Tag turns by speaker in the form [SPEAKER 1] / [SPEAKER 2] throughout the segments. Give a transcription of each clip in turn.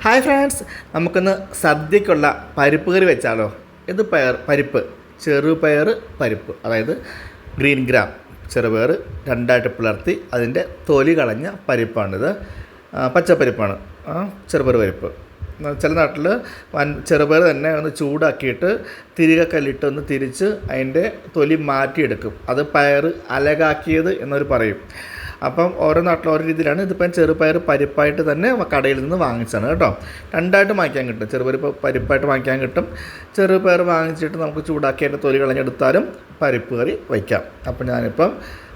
[SPEAKER 1] Hi friends, നമുക്കിന്ന് സദ്യക്കുള്ള പരിപ്പ് കറി വെച്ചാലോ. ഇത് പരിപ്പ് ചെറുപയർ പരിപ്പ്, അതായത് ഗ്രീൻ ഗ്രാം ചെറുപയർ രണ്ടായിട്ട് പിളർത്തി അതിൻ്റെ തൊലി കളഞ്ഞ പരിപ്പാണിത്. പച്ചപ്പരിപ്പാണ് ചെറുപയർ പരിപ്പ്. ചില നാട്ടിൽ ചെറുപയർ തന്നെ ഒന്ന് ചൂടാക്കിയിട്ട് തിരികെ കല്ലിട്ട് ഒന്ന് തിരിച്ച് അതിൻ്റെ തൊലി മാറ്റിയെടുക്കും. അത് പയർ അലകാക്കിയത് എന്നവർ പറയും. അപ്പം ഓരോ നാട്ടിൽ ഓരോ രീതിയിലാണ്. ഇതിപ്പം ചെറുപയർ പരിപ്പായിട്ട് തന്നെ കടയിൽ നിന്ന് വാങ്ങിച്ചാണ് കേട്ടോ. രണ്ടായിട്ട് വാങ്ങിക്കാൻ കിട്ടും. ചെറുപയർ പരിപ്പായിട്ട് വാങ്ങിക്കാൻ കിട്ടും. ചെറുപയർ വാങ്ങിച്ചിട്ട് നമുക്ക് ചൂടാക്കി അതിൻ്റെ തൊലി കളഞ്ഞെടുത്താലും പരിപ്പ് കറി വയ്ക്കാം. അപ്പം ഞാനിപ്പം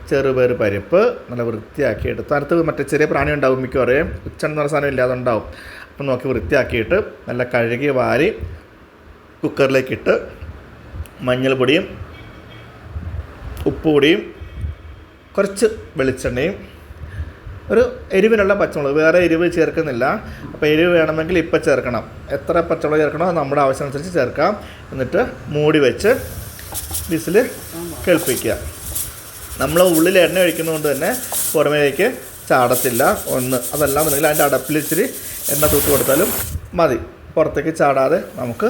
[SPEAKER 1] ചെറുപയർ പരിപ്പ് നല്ല വൃത്തിയാക്കി എടുത്ത്, അടുത്ത് മറ്റേ ചെറിയ പ്രാണി ഉണ്ടാവും, മിക്കവാറും ഉച്ചൻ എന്ന് പറഞ്ഞ സാധനം ഇല്ലാതെ ഉണ്ടാവും. അപ്പം നോക്കി വൃത്തിയാക്കിയിട്ട് നല്ല കഴുകി വാരി കുക്കറിലേക്കിട്ട് മഞ്ഞൾപ്പൊടിയും ഉപ്പുപൊടിയും കുറച്ച് വെളിച്ചെണ്ണയും ഒരു എരിവിനുള്ള പച്ചമുളക്, വേറെ എരിവ് ചേർക്കുന്നില്ല. അപ്പോൾ എരിവ് വേണമെങ്കിൽ ഇപ്പം ചേർക്കണം. എത്ര പച്ചമുളക് ചേർക്കണോ നമ്മുടെ ആവശ്യമനുസരിച്ച് ചേർക്കാം. എന്നിട്ട് മൂടി വെച്ച് വിസിൽ കേൾപ്പിക്കുക. നമ്മൾ ഉള്ളിൽ എണ്ണ ഒഴിക്കുന്നതുകൊണ്ട് തന്നെ പുറമേലേക്ക് ചാടത്തില്ല. അതല്ല എന്നുണ്ടെങ്കിൽ അതിൻ്റെ അടപ്പിൽ ഇച്ചിരി എണ്ണ തൂത്ത് കൊടുത്താലും മതി. പുറത്തേക്ക് ചാടാതെ നമുക്ക്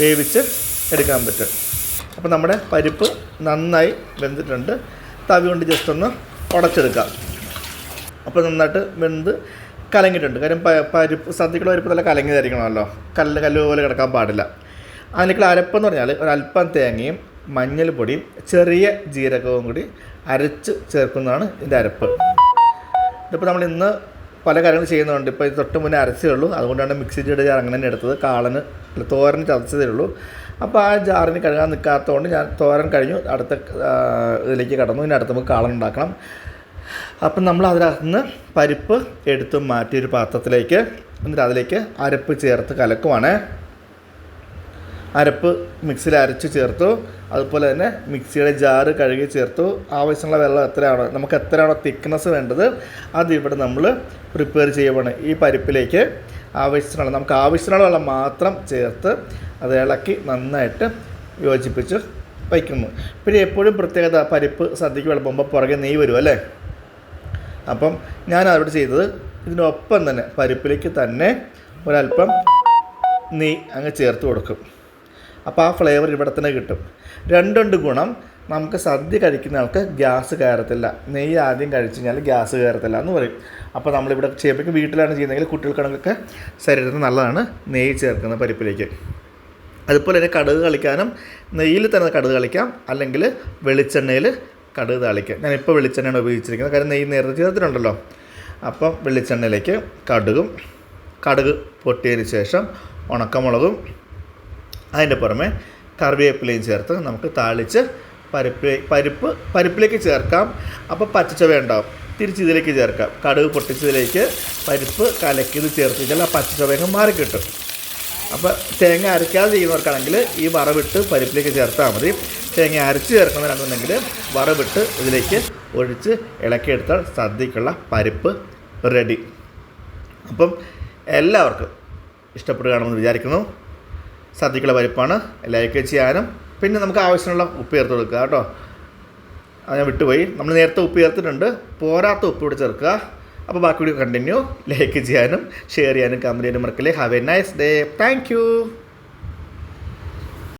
[SPEAKER 1] വേവിച്ച് എടുക്കാൻ പറ്റും. അപ്പോൾ നമ്മുടെ പരിപ്പ് നന്നായി വെന്തിട്ടുണ്ട്. തവി കൊണ്ട് ജസ്റ്റ് ഒന്ന് ഉടച്ചെടുക്കാം. അപ്പോൾ നന്നായിട്ട് വെന്ത് കലങ്ങിയിട്ടുണ്ട്. കാര്യം പരിപ്പ് സദ്യക്കുള്ള പരിപ്പ് നല്ല കലങ്ങിയതായിരിക്കണമല്ലോ. കല്ല് പോലെ കിടക്കാൻ പാടില്ല. അതിലേക്കുള്ള അരപ്പെന്ന് പറഞ്ഞാൽ ഒരല്പം തേങ്ങയും മഞ്ഞൾപ്പൊടിയും ചെറിയ ജീരകവും കൂടി അരച്ച് ചേർക്കുന്നതാണ് ഇതിൻ്റെ അരപ്പ്. ഇതിപ്പോൾ നമ്മൾ ഇന്ന് പല കാര്യങ്ങൾ ചെയ്യുന്നുണ്ട്. ഇപ്പോൾ ഇത് തൊട്ട് മുന്നേ അരച്ചേ ഉള്ളൂ. അതുകൊണ്ടാണ് മിക്സി ജാർ അങ്ങനെ തന്നെ എടുത്തത്. തോരന് ചതച്ചതേ ഉള്ളൂ. അപ്പോൾ ആ ജാറിന് കഴുകാൻ നിൽക്കാത്തതുകൊണ്ട് ഞാൻ തോരൻ കഴിഞ്ഞു അടുത്ത ഇതിലേക്ക് കടന്നു. ഇനി അടുത്ത് നമുക്ക് കാളൻ ഉണ്ടാക്കണം. അപ്പം നമ്മൾ അതിനകത്ത് നിന്ന് പരിപ്പ് എടുത്ത് മാറ്റി ഒരു പാത്രത്തിലേക്ക്, എന്നിട്ട് അതിലേക്ക് അരപ്പ് ചേർത്ത് കലക്കുവാണ്. അരപ്പ് മിക്സിയിൽ അരച്ച് ചേർത്തു. അതുപോലെ തന്നെ മിക്സിയുടെ ജാറ് കഴുകി ചേർത്തു. ആവശ്യമുള്ള വെള്ളം എത്രയാണോ തിക്നെസ് വേണ്ടത് അത് ഇവിടെ നമ്മൾ പ്രിപ്പയർ ചെയ്യുവാണ്. ഈ പരിപ്പിലേക്ക് നമുക്ക് ആവശ്യത്തിനുള്ള വെള്ളം മാത്രം ചേർത്ത് അത് ഇളക്കി നന്നായിട്ട് യോജിപ്പിച്ച് വയ്ക്കുന്നു. പിന്നെ എപ്പോഴും പ്രത്യേകത, പരിപ്പ് സദ്യക്ക് വിളമ്പുമ്പോൾ പുറകെ നെയ്യ് വരും അല്ലേ. അപ്പം ഞാൻ അവിടെ ചെയ്തത് ഇതിനൊപ്പം തന്നെ പരിപ്പിലേക്ക് തന്നെ ഒരല്പം നെയ്യ് അങ്ങ് ചേർത്ത് കൊടുക്കും. അപ്പോൾ ആ ഫ്ലേവർ ഇവിടെ തന്നെ കിട്ടും. രണ്ടുണ്ട് ഗുണം. നമുക്ക് സദ്യ കഴിക്കുന്ന ആൾക്ക് ഗ്യാസ് കയറത്തില്ല. നെയ്യ് ആദ്യം കഴിച്ചു കഴിഞ്ഞാൽ ഗ്യാസ് കയറത്തില്ല എന്ന് പറയും. അപ്പോൾ നമ്മളിവിടെ ചെയ്യുമ്പോഴേക്കും വീട്ടിലാണ് ചെയ്യുന്നതെങ്കിൽ കുട്ടികൾക്കാണെങ്കിൽ ശരീരത്തിന് നല്ലതാണ് നെയ്യ് ചേർക്കുന്ന പരിപ്പിലേക്ക്. അതുപോലെ തന്നെ കടുക് കളിക്കാനും നെയ്യിൽ തന്നെ കടുക് കളിക്കാം, അല്ലെങ്കിൽ വെളിച്ചെണ്ണയിൽ കടുക് താളിക്കാം. ഞാനിപ്പോൾ വെളിച്ചെണ്ണയാണ് ഉപയോഗിച്ചിരിക്കുന്നത്, കാര്യം നെയ്യ് നേരത്തെ ചേർത്തിട്ടുണ്ടല്ലോ. അപ്പം വെളിച്ചെണ്ണയിലേക്ക് കടുക് പൊട്ടിയതിന് ശേഷം ഉണക്കമുളകും അതിൻ്റെ പുറമെ കറിവേപ്പിലയും ചേർത്ത് നമുക്ക് താളിച്ച് പരിപ്പിലേക്ക് ചേർക്കാം. അപ്പോൾ പച്ചച്ചവ ഉണ്ടാവും. തിരിച്ച് ഇതിലേക്ക് ചേർക്കാം. കടുക് പൊട്ടിച്ചതിലേക്ക് പരിപ്പ് കലക്കിയത് ചേർത്ത് കഴിഞ്ഞാൽ ആ പച്ചച്ചവയൊക്കെ മാറിക്കിട്ടും. അപ്പോൾ തേങ്ങ അരയ്ക്കാതെ ചെയ്യുന്നവർക്കാണെങ്കിൽ ഈ വറവിട്ട് പരിപ്പിലേക്ക് ചേർത്താൽ മതി. തേങ്ങ അരച്ച് ചേർക്കുന്നവരാണെന്നുണ്ടെങ്കിൽ വറവിട്ട് ഇതിലേക്ക് ഒഴിച്ച് ഇളക്കിയെടുത്താൽ സദ്യക്കുള്ള പരിപ്പ് റെഡി. അപ്പം എല്ലാവർക്കും ഇഷ്ടപ്പെടുകയാണെന്ന് വിചാരിക്കുന്നു. സദ്യക്കുള്ള പരിപ്പാണ്. ലൈക്ക് ചെയ്യാനും പിന്നെ നമുക്ക് ആവശ്യമുള്ള ഉപ്പ് ചേർത്ത് കൊടുക്കുക കേട്ടോ. അത് ഞാൻ വിട്ടുപോയി. നമ്മൾ നേരത്തെ ഉപ്പ് ചേർത്തിട്ടുണ്ട്. പോരാത്ത ഉപ്പ് കൂടി ചേർക്കുക. അപ്പോൾ ബാക്കി കൂടി കണ്ടിന്യൂ. ലൈക്ക് ചെയ്യാനും ഷെയർ ചെയ്യാനും കമൻറ്റ് ചെയ്യാനും മറക്കല്ലേ. Have A nice day. Thank you.